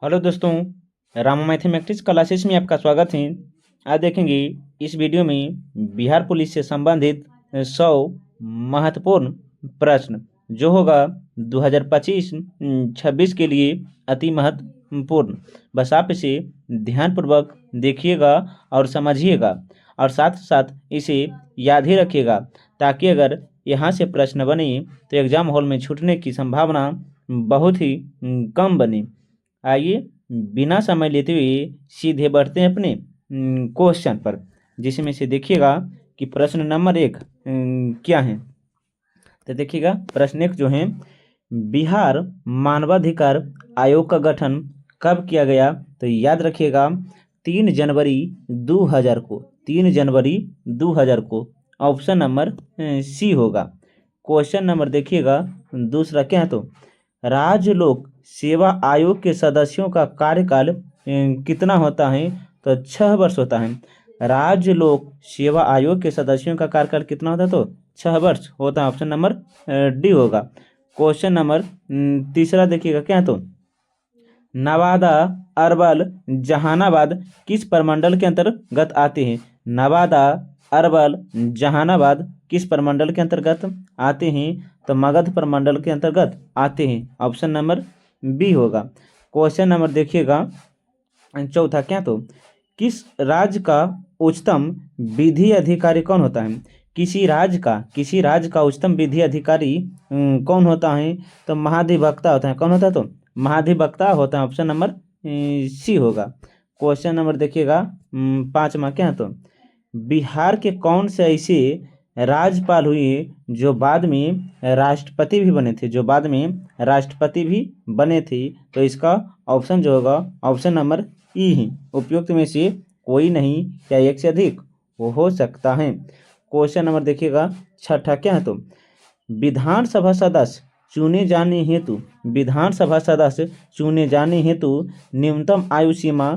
Hello दोस्तों, Rama mathematics classes में आपका स्वागत है। आज देखेंगे इस वीडियो में बिहार पुलिस से संबंधित 100 महत्वपूर्ण प्रश्न जो होगा 2025-26 के लिए अति महत्वपूर्ण। बस आप इसे ध्यानपूर्वक देखिएगा और समझिएगा और साथ साथ इसे याद ही रखिएगा, ताकि अगर यहाँ से प्रश्न बने तो एग्जाम हॉल में छूटने की संभावना बहुत ही कम बने। आइए बिना समय लेते हुए सीधे बढ़ते हैं अपने क्वेश्चन पर, जिसमें से देखिएगा कि प्रश्न नंबर 1 क्या है। तो देखिएगा प्रश्न 1 जो है, बिहार मानवाधिकार आयोग का गठन कब किया गया। तो याद रखिएगा 3 जनवरी 2000 को, 3 जनवरी 2000 को। ऑप्शन नंबर सी होगा। क्वेश्चन नंबर देखिएगा दूसरा क्या है। तो राज्य लोक सेवा आयोग के सदस्यों का कार्यकाल कितना होता है। तो 6 वर्ष होता है। राज्य लोक सेवा आयोग के सदस्यों का कार्यकाल कितना होता है। तो 6 वर्ष होता है। ऑप्शन नंबर डी होगा। क्वेश्चन नंबर तीसरा देखिएगा क्या है। तो नवादा, अरवल, जहानाबाद किस प्रमंडल के अंतर्गत आते हैं। नवादा, अरवल, जहानाबाद किस प्रमंडल के अंतर्गत आते हैं। तो मगध प्रमंडल के अंतर्गत आते हैं। ऑप्शन नंबर बी होगा। क्वेश्चन नंबर देखिएगा चौथा क्या। तो किस राज्य का उच्चतम विधि अधिकारी कौन होता है। किसी राज्य का उच्चतम विधि अधिकारी कौन होता है। तो महाधिवक्ता होता है। कौन होता है। तो महाधिवक्ता होता है। ऑप्शन नंबर सी होगा। क्वेश्चन नंबर देखिएगा 5वां क्या है। तो बिहार के कौन से ऐसे राज्यपाल हुए जो बाद में राष्ट्रपति भी बने थे, तो इसका ऑप्शन जो होगा ऑप्शन नंबर ई ही। उपयुक्त में से कोई नहीं या एक से अधिक वो हो सकता है। क्वेश्चन नंबर देखिएगा छठा क्या है। तो विधानसभा सदस्य चुने जाने हेतु न्यूनतम आयु सीमा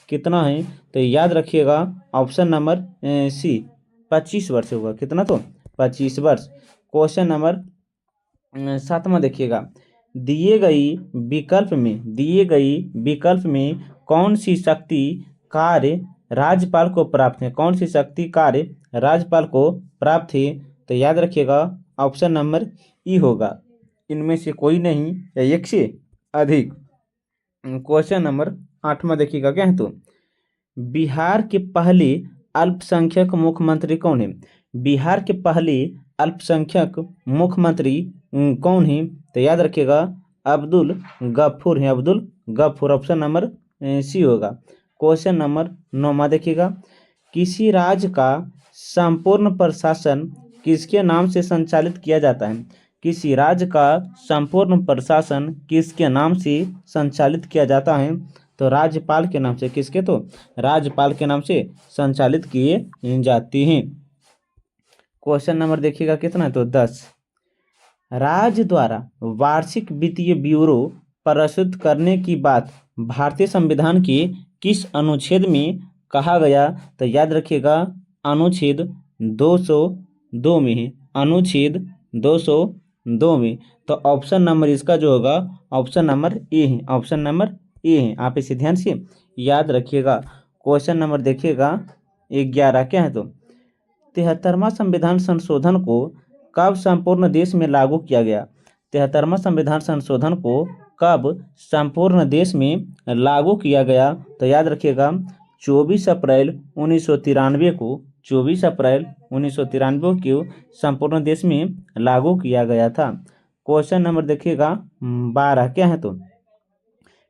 कितना है। तो याद रखिएगा ऑप्शन नंबर सी 25 वर्ष होगा। कितना। तो 25 वर्ष। क्वेश्चन नंबर 7वां देखिएगा, दिए गई विकल्प में कौन सी शक्ति कार्य राज्यपाल को प्राप्त है। तो याद रखिएगा ऑप्शन नंबर ई होगा। इनमें से कोई नहीं या एक से अधिक। क्वेश्चन नंबर 8वां देखिएगा क्या है। तो बिहार के पहले अल्पसंख्यक मुख्यमंत्री कौन है। बिहार के पहले अल्पसंख्यक मुख्यमंत्री कौन है। तो याद रखिएगा अब्दुल गफूर है। ऑप्शन नंबर सी होगा। क्वेश्चन नंबर 9वां देखिएगा, किसी राज्य का संपूर्ण प्रशासन किसके नाम से संचालित किया जाता है। किसी राज्य का संपूर्ण प्रशासन किसके नाम से संचालित किया जाता है। तो राज्यपाल के नाम से। किसके। तो राज्यपाल के नाम से संचालित किए जाते हैं। क्वेश्चन नंबर देखिएगा कितना है। तो 10, राज्य द्वारा वार्षिक वित्तीय ब्यूरो प्रस्तुत करने की बात भारतीय संविधान के किस अनुच्छेद में कहा गया। तो याद रखिएगा अनुच्छेद 202 में है। अनुच्छेद 202 में। तो ऑप्शन नंबर इसका जो होगा ऑप्शन नंबर ए है। आप इसे ध्यान से याद रखिएगा। क्वेश्चन नंबर देखिएगा 11 क्या है। तो 73वां संविधान संशोधन को कब संपूर्ण देश में लागू किया गया। 73वां संविधान संशोधन को कब संपूर्ण देश में लागू किया गया। तो याद रखिएगा 24 अप्रैल 1993 को, 24 अप्रैल 1993 को संपूर्ण देश में लागू किया गया था। क्वेश्चन नंबर देखिएगा 12 क्या है। तो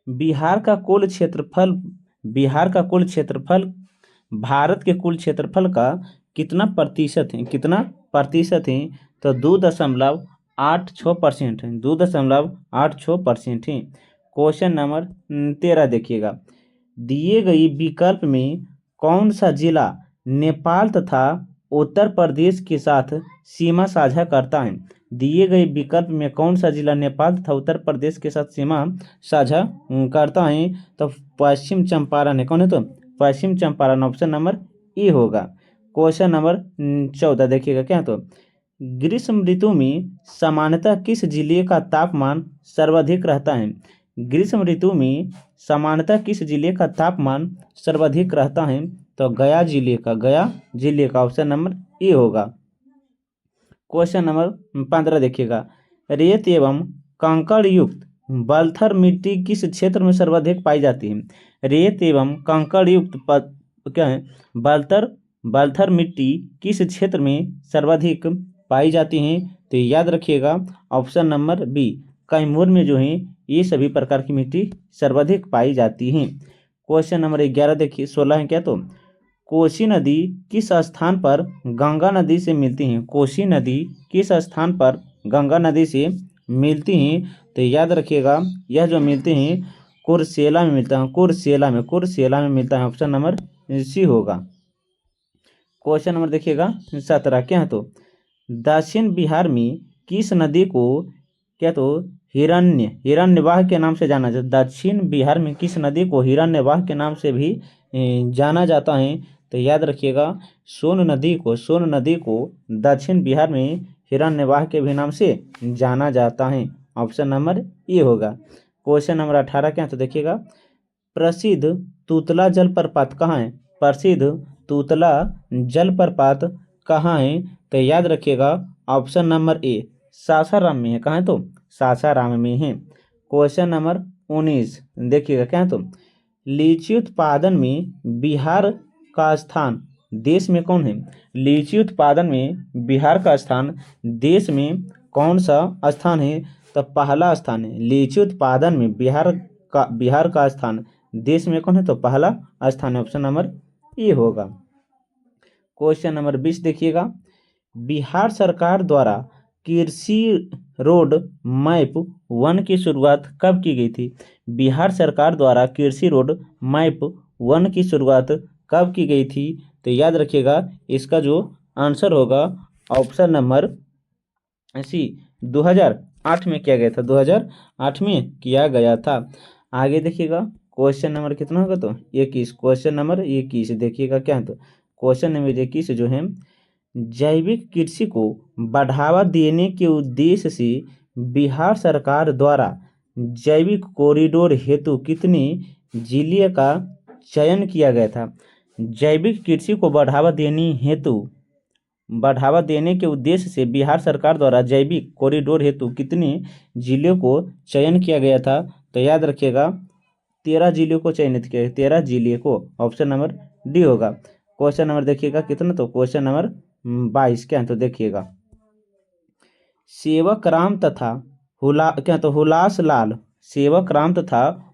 बिहार का कुल क्षेत्रफल भारत के कुल क्षेत्रफल का कितना प्रतिशत है। तो 2.86% है। 2.86% है। क्वेश्चन नंबर 13 देखिएगा, दिए गई विकल्प में कौन सा जिला नेपाल तथा उत्तर प्रदेश के साथ सीमा साझा करता है। दिए गए विकल्प में कौन सा जिला नेपाल तथा उत्तर प्रदेश के साथ सीमा साझा करता है। तो पश्चिम चंपारण है। कौन है। तो पश्चिम चंपारण। ऑप्शन नंबर ए होगा। क्वेश्चन नंबर 14 देखिएगा क्या। तो ग्रीष्म ऋतु में सामान्यतः किस जिले का तापमान सर्वाधिक रहता है? ग्रीष्म ऋतु में सामान्यतः किस जिले का तापमान सर्वाधिक रहता है? तो गया जिले का ऑप्शन नंबर ए होगा। क्वेश्चन नंबर 15 देखिएगा, रेत एवं कंकड़ युक्त बलथर मिट्टी किस क्षेत्र में सर्वाधिक पाई जाती है? रेत एवं कंकड़ युक्त क्या है बलथर मिट्टी किस क्षेत्र में सर्वाधिक पाई जाती हैं? तो याद रखिएगा ऑप्शन नंबर बी, कैमूर में जो है ये सभी प्रकार की मिट्टी सर्वाधिक पाई जाती हैं। क्वेश्चन नंबर 11 देखिए, 16 है क्या, तो कोसी नदी किस स्थान पर गंगा नदी से मिलती हैं? कोसी नदी किस स्थान पर गंगा नदी से मिलती हैं? तो याद रखिएगा यह जो मिलती हैं कुर्सेला में मिलता है, कुर्सेला में मिलता है, ऑप्शन नंबर सी होगा। क्वेश्चन नंबर देखिएगा 17 क्या है, तो दक्षिण बिहार में किस नदी को क्या, तो हिरण्यवाह के नाम से जाना जाता है। दक्षिण बिहार में किस नदी को हिरण्यवाह के नाम से भी जाना जाता है? तो याद रखिएगा सोन नदी को दक्षिण बिहार में हिरण्यवाह के भी नाम से जाना जाता है, ऑप्शन नंबर ए होगा। क्वेश्चन नंबर 18 क्या है, तो देखिएगा प्रसिद्ध तूतला जलप्रपात कहाँ है? प्रसिद्ध तूतला जलप्रपात कहाँ है? तो याद रखिएगा ऑप्शन नंबर ए, सासाराम में है। कहाँ है? तो सासाराम में है। क्वेश्चन नंबर 19 देखिएगा क्या है, तो लीची उत्पादन में बिहार का स्थान देश में कौन है? लीची उत्पादन में बिहार का स्थान देश में कौन सा स्थान है? तो पहला स्थान है। लीची उत्पादन में बिहार का स्थान देश में कौन है? तो पहला स्थान है, ऑप्शन नंबर ए होगा। क्वेश्चन नंबर 20 देखिएगा, बिहार सरकार द्वारा कृषि रोड मैप 1 की शुरुआत कब की गई थी? बिहार सरकार द्वारा कृषि रोड मैप 1 की शुरुआत कब की गई थी? तो याद रखिएगा इसका जो आंसर होगा ऑप्शन नंबर सी, 2008 में किया गया था, 2008 में किया गया था। आगे देखिएगा क्वेश्चन नंबर कितना होगा, तो 21। क्वेश्चन नंबर 21 देखिएगा क्या है, तो क्वेश्चन नंबर 21 जो है जैविक कृषि को बढ़ावा देने के उद्देश्य से बिहार सरकार द्वारा जैविक कॉरिडोर हेतु कितने जिले का चयन किया गया था? जैविक कृषि को बढ़ावा देने के उद्देश्य से बिहार सरकार द्वारा जैविक कॉरिडोर हेतु कितने जिलों को चयन किया गया था? तो याद रखिएगा 13 जिलों को चयनित किया गया, 13 जिले को, ऑप्शन नंबर डी होगा। क्वेश्चन नंबर देखिएगा कितना, तो क्वेश्चन नंबर 22 क्या है, तो देखिएगा सेवक राम तथा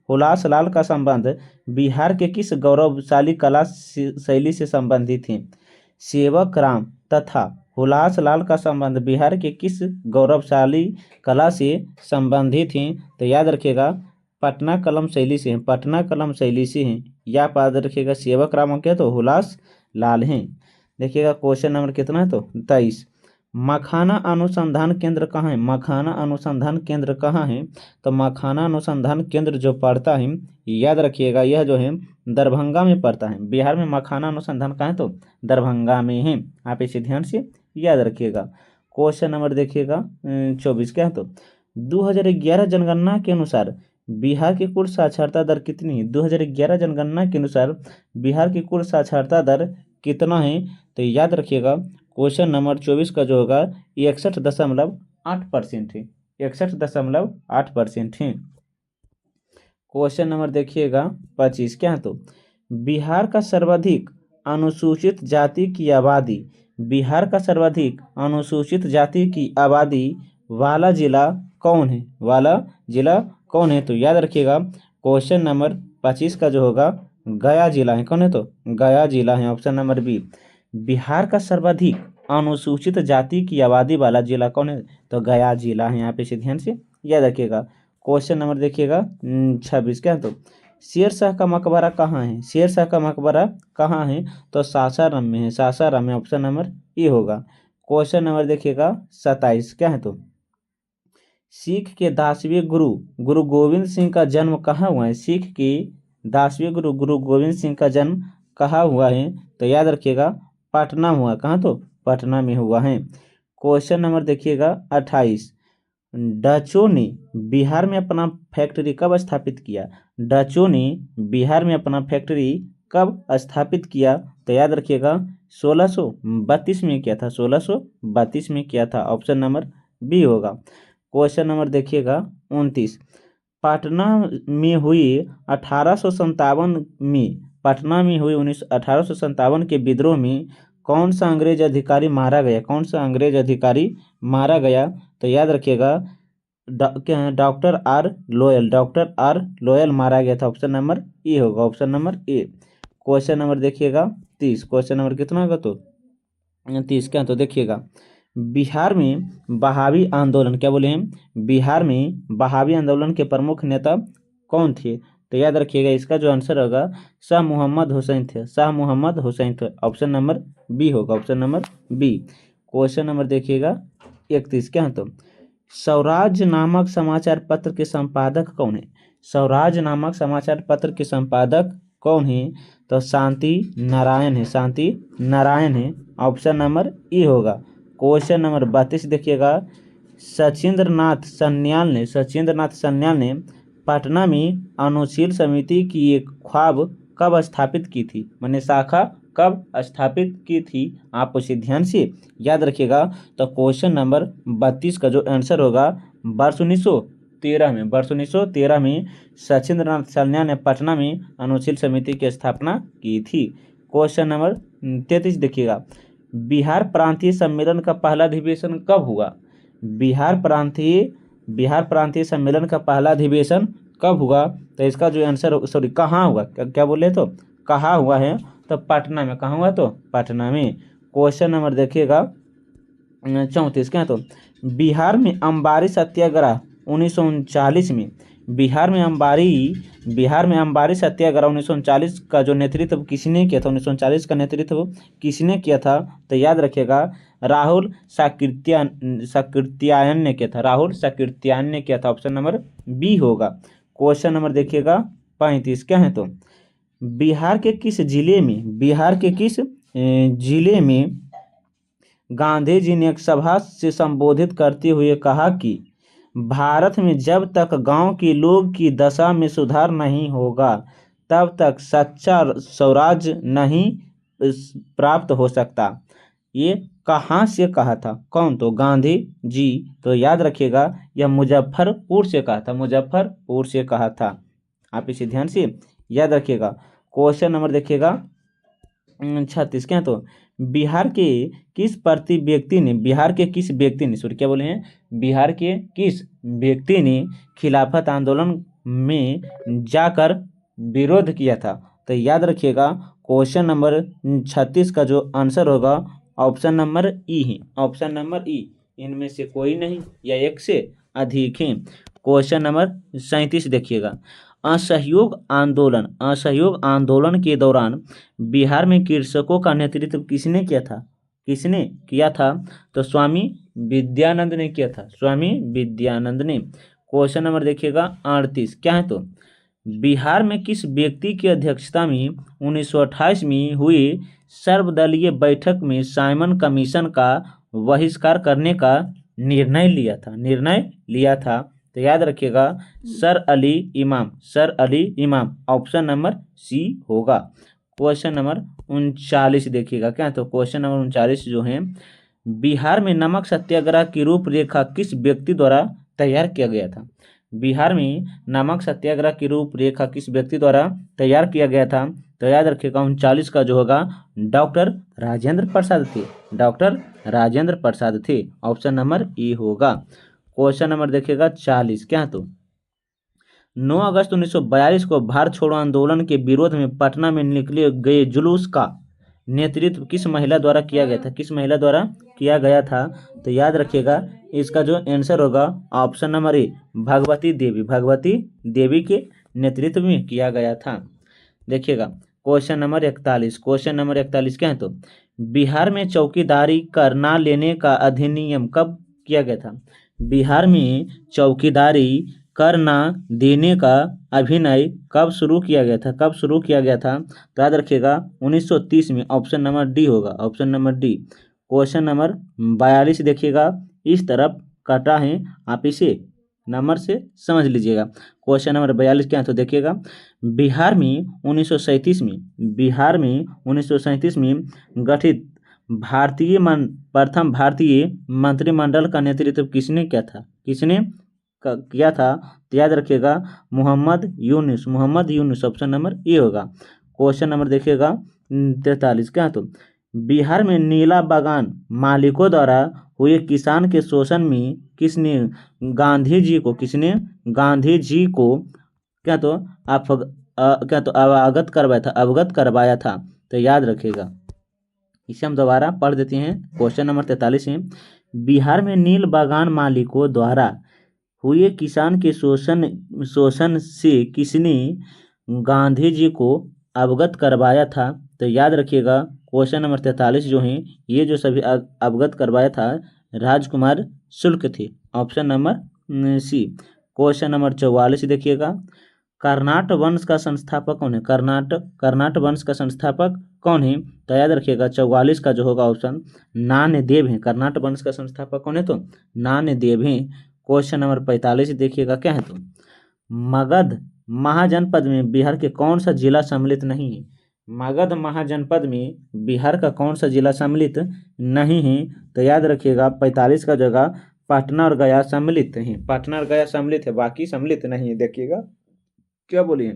हुलास लाल का संबंध बिहार के किस गौरवशाली कला शैली से संबंधित है? सेवक राम तथा हुलास लाल का संबंध बिहार के किस गौरवशाली कला से संबंधित हैं? तो याद रखिएगा पटना कलम शैली से हैं। या याद रखिएगा सेवक राम क्या, तो हुलास लाल हैं। देखिएगा क्वेश्चन नंबर कितना है, तो 23। मखाना अनुसंधान केंद्र कहाँ है? मखाना अनुसंधान केंद्र कहाँ है? तो मखाना अनुसंधान केंद्र जो पड़ता है, याद रखिएगा यह जो है दरभंगा में पड़ता है। बिहार में मखाना अनुसंधान कहाँ है? तो दरभंगा में है। आप इसे ध्यान से याद रखिएगा। क्वेश्चन नंबर देखिएगा 24 क्या है, तो 2011 जनगणना के अनुसार बिहार की कुल साक्षरता दर कितनी है? 2011 जनगणना के अनुसार बिहार की कुल साक्षरता दर कितना है? तो याद रखिएगा क्वेश्चन नंबर 24 का जो होगा 61.8% है, 61.8% है। क्वेश्चन नंबर देखिएगा 25 क्या है, तो बिहार का सर्वाधिक अनुसूचित जाति की आबादी वाला जिला कौन है? तो याद रखिएगा क्वेश्चन नंबर 25 का जो होगा गया जिला है। कौन है? तो गया जिला है, ऑप्शन नंबर बी। बिहार का सर्वाधिक अनुसूचित जाति की आबादी वाला जिला कौन है? तो गया जिला है। यहाँ पे इसे ध्यान से याद रखिएगा। क्वेश्चन नंबर देखिएगा 26 क्या है, तो शेरशाह का मकबरा कहाँ है? तो सासाराम में है, ऑप्शन नंबर ए होगा। क्वेश्चन नंबर देखिएगा 27 क्या है, तो सिख के 10वें गुरु गोविंद सिंह का जन्म कहाँ हुआ है? सिख के 10वें गुरु गोविंद सिंह का जन्म कहाँ हुआ है? तो याद रखिएगा पटना हुआ। कहाँ? तो पटना में हुआ है। क्वेश्चन नंबर देखिएगा 28। डचों ने बिहार में अपना फैक्ट्री कब स्थापित किया? डचों ने बिहार में अपना फैक्ट्री कब स्थापित किया? तो याद रखिएगा 1632 में किया था, 1632 में किया था। ऑप्शन नंबर बी होगा। क्वेश्चन नंबर देखिएगा 29। पटना में हुई 1857 में पटना में हुई 1857 के विद्रोह में कौन सा अंग्रेज अधिकारी मारा गया? कौन सा अंग्रेज अधिकारी मारा गया? तो याद रखिएगा doctor R loyal, doctor R loyal मारा गया था। ऑप्शन नंबर ए होगा, ऑप्शन नंबर ए। क्वेश्चन नंबर देखिएगा 30। क्वेश्चन नंबर कितना होगा? तो 30 क्या? तो देखिएगा बिहार में बहावी आंदोलन, क्या बोले हैं? बिहार में बहावी आंदोलन के प्रमुख नेता कौन थे? तो याद रखिएगा इसका जो आंसर होगा शाह मोहम्मद हुसैन थे, शाह मोहम्मद हुसैन थे। ऑप्शन नंबर बी होगा, option number B. Question number देखिएगा 31 क्या? तो स्वराज नामक समाचार पत्र के संपादक कौन है? स्वराज नामक समाचार पत्र के संपादक कौन है? तो शांति नारायण है, शांति नारायण है। ऑप्शन नंबर ए होगा। क्वेश्चन नंबर 32 देखिएगा सचिंद्रनाथ सन्याल ने पटना में अनुशील समिति की एक ख्वाब कब स्थापित की थी? मैंने शाखा कब स्थापित की थी? आप उसे ध्यान से याद रखिएगा। तो क्वेश्चन नंबर 32 का जो आंसर होगा वर्ष 1913 में सचिंद्रनाथ सन्याल ने पटना में अनुशील समिति की स्थापना की थी। क्वेश्चन नंबर 33 देखिएगा बिहार प्रांतीय सम्मेलन का पहला अधिवेशन कब हुआ? बिहार प्रांतीय सम्मेलन का पहला अधिवेशन कब हुआ? तो इसका जो आंसर कहाँ हुआ? क्या बोले? तो कहाँ हुआ है? तो पटना में। कहाँ हुआ? तो पटना में। क्वेश्चन नंबर देखिएगा 34 क्या? तो बिहार में अंबारी सत्याग्रह 1939 में बिहार में अंबारी सत्याग्रह 1939 का जो नेतृत्व किसने किया था? 1940 का नेतृत्व किसने किया था? तो याद रखिएगा राहुल साकृत्यायन ने किया था, राहुल साकृत्यायन ने किया था। ऑप्शन नंबर बी होगा। क्वेश्चन नंबर देखिएगा 35 क्या है? तो बिहार के किस जिले में गांधी जी ने एक सभा से संबोधित करते हुए कहा कि भारत में जब तक गांव के लोग की दशा में सुधार नहीं होगा तब तक सच्चा स्वराज नहीं प्राप्त हो सकता। ये कहाँ से कहा था? कौन? तो गांधी जी। तो याद रखिएगा यह मुजफ्फरपुर से कहा था, मुजफ्फरपुर से कहा था। आप इसे ध्यान से याद रखिएगा। क्वेश्चन नंबर देखिएगा 36 क्या? तो बिहार के किस व्यक्ति ने खिलाफत आंदोलन में जाकर विरोध किया था? तो याद रखिएगा क्वेश्चन नंबर 36 का जो आंसर होगा ऑप्शन नंबर ई है, ऑप्शन नंबर ई। इनमें से कोई नहीं या एक से अधिक है। क्वेश्चन नंबर 37 देखिएगा असहयोग आंदोलन के दौरान बिहार में कृषकों का नेतृत्व किसने किया था? तो स्वामी विद्यानंद ने किया था, स्वामी विद्यानंद ने। क्वेश्चन नंबर देखिएगा 38 क्या है? तो बिहार में किस व्यक्ति की अध्यक्षता में 1928 में हुई सर्वदलीय बैठक में साइमन कमीशन का बहिष्कार करने का निर्णय लिया था? तो याद रखिएगा सर अली इमाम। ऑप्शन नंबर सी होगा। क्वेश्चन नंबर 39 देखिएगा क्या? तो क्वेश्चन नंबर 39 जो है बिहार में नमक सत्याग्रह की रूपरेखा किस व्यक्ति द्वारा तैयार किया गया था? बिहार में नमक सत्याग्रह की रूपरेखा किस व्यक्ति द्वारा तैयार किया गया था? तो याद रखिएगा 39 का जो होगा डॉक्टर राजेंद्र प्रसाद थे। ऑप्शन नंबर ए होगा। क्वेश्चन नंबर देखिएगा 40 क्या? तो 9 अगस्त 1942 को भारत छोड़ो आंदोलन के विरोध में पटना में निकले गए जुलूस का नेतृत्व किस महिला द्वारा किया गया था? तो याद रखिएगा इसका जो आंसर होगा ऑप्शन नंबर ए भगवती देवी के नेतृत्व में किया गया था। देखिएगा क्वेश्चन नंबर 41 क्या है? तो बिहार में चौकीदारी कर ना लेने का अधिनियम कब किया गया था? बिहार में चौकीदारी कर ना देने का अभिनय कब शुरू किया गया था? तो याद रखिएगा 1930 में। ऑप्शन नंबर डी होगा, option number D. Question number 42 देखिएगा, इस तरफ कटा है, आप इसे नंबर से समझ लीजिएगा। क्वेश्चन नंबर 42 क्या है तो देखिएगा, बिहार में 1937 में गठित प्रथम भारतीय मंत्रिमंडल का नेतृत्व किसने किया था? किया था तो याद रखिएगा Mohammad Yunus option number A होगा। क्वेश्चन नंबर देखिएगा 43 क्या है तो, बिहार में नीला बागान मालिकों द्वारा हुए किसान के शोषण में किसने गांधी जी को क्या तो अवगत करवाया था? तो याद रखिएगा। इसे हम दोबारा पढ़ देते हैं। क्वेश्चन नंबर 43 है, बिहार में नील बागान मालिकों द्वारा हुए किसान के शोषण से किसने गांधी जी को अवगत करवाया था? तो याद रखिएगा क्वेश्चन नंबर 43 जो है, ये जो सभी अवगत करवाया था राजकुमार शुक्ल थे, option number C. Question number 44 देखिएगा, कर्नाट वंश का संस्थापक कौन है? कर्नाट वंश का संस्थापक कौन है? तो याद रखिएगा 44 का जो होगा ऑप्शन नान्यदेव है। कर्नाट वंश का संस्थापक कौन है? तो नान्यदेव है। क्वेश्चन नंबर 45 देखिएगा क्या है तो, मगध महाजनपद में बिहार के कौन सा जिला सम्मिलित नहीं है? मगध महाजनपद में बिहार का कौन सा जिला सम्मिलित नहीं है? तो याद रखिएगा 45 का जगह पटना और गया सम्मिलित है। पटना और गया सम्मिलित है, बाकी सम्मिलित नहीं है। देखिएगा क्या बोलिए,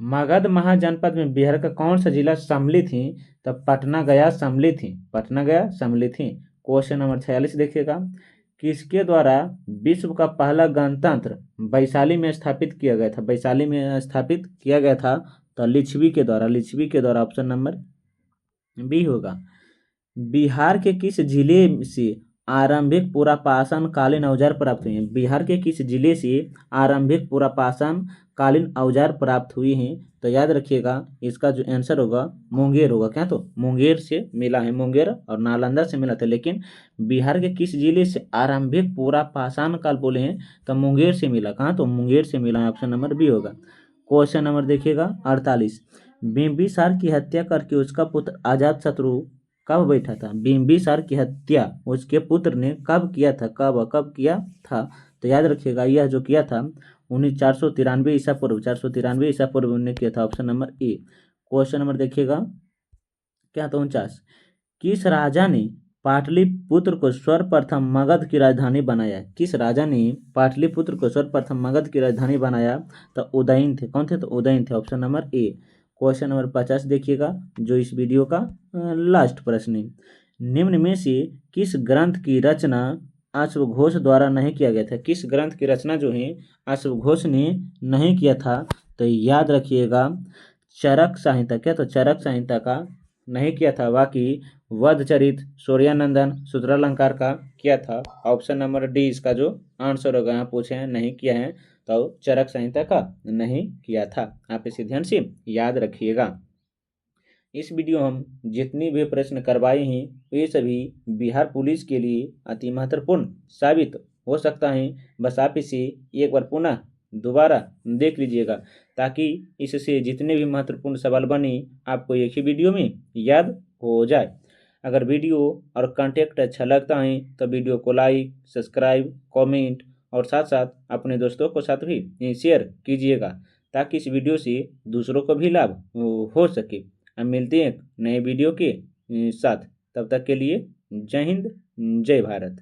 मगध महाजनपद में बिहार का कौन सा जिला सम्मिलित है? तो पटना गया सम्मिलित है। क्वेश्चन नंबर 46 देखिएगा, किसके द्वारा विश्व का पहला गणतंत्र वैशाली में स्थापित किया गया था? तो लिच्छवी के द्वारा ऑप्शन नंबर बी होगा। बिहार के किस जिले से आरंभिक पुरापाषाण कालीन औजार प्राप्त हुए हैं? बिहार के किस जिले से आरंभिक पुरापाषाण कालीन औजार प्राप्त हुए हैं? तो याद रखिएगा इसका जो आंसर होगा मुंगेर होगा। क्या तो मुंगेर से मिला है, मुंगेर और नालंदा से मिला था, लेकिन बिहार के किस जिले से आरंभिक पुरापाषाण काल बोले हैं तो मुंगेर से मिला। कहाँ तो मुंगेर से मिला है, ऑप्शन नंबर बी होगा। क्वेश्चन नंबर देखिएगा 48, बिंबिसार की हत्या करके उसका पुत्र अजातशत्रु कब बैठा था? बिंबिसार की हत्या उसके पुत्र ने कब किया था? कब किया था? तो याद रखिएगा यह जो किया था 493 ईसा पूर्व उन्होंने किया था, ऑप्शन नंबर ए। क्वेश्चन नंबर देखिएगा क्या था 49, किस राजा ने पाटलिपुत्र को सर्वप्रथम मगध की राजधानी बनाया? किस राजा ने पाटलिपुत्र को सर्वप्रथम मगध की राजधानी बनाया? तो उदयन थे। कौन थे? तो उदयन थे, ऑप्शन नंबर ए। क्वेश्चन नंबर 50 देखिएगा जो इस वीडियो का लास्ट प्रश्न है, निम्न में से किस ग्रंथ की रचना अश्वघोष द्वारा नहीं किया गया था? किस ग्रंथ की रचना जो है अश्वघोष ने नहीं किया था? तो याद रखिएगा चरक संहिता। क्या तो चरक संहिता का नहीं किया था, बाकी वधचरित, सूर्यानंदन, सूत्रालंकार का किया था। ऑप्शन नंबर डी इसका जो आंसर होगा, यहाँ पूछे हैं नहीं किया है तो चरक संहिता का नहीं किया था। आप इसे ध्यान से याद रखिएगा। इस वीडियो हम जितनी भी प्रश्न करवाए हैं वे सभी बिहार पुलिस के लिए अति महत्वपूर्ण साबित हो सकता है। बस आप इसे एक बार पुनः दोबारा देख लीजिएगा ताकि इससे जितने भी महत्वपूर्ण सवाल बने आपको एक ही वीडियो में याद हो जाए। अगर वीडियो और कंटेंट अच्छा लगता है तो वीडियो को लाइक, सब्सक्राइब, कमेंट और साथ साथ अपने दोस्तों को साथ भी शेयर कीजिएगा ताकि इस वीडियो से दूसरों को भी लाभ हो सके। हम मिलते हैं नए वीडियो के साथ, तब तक के लिए जय हिंद, जय भारत।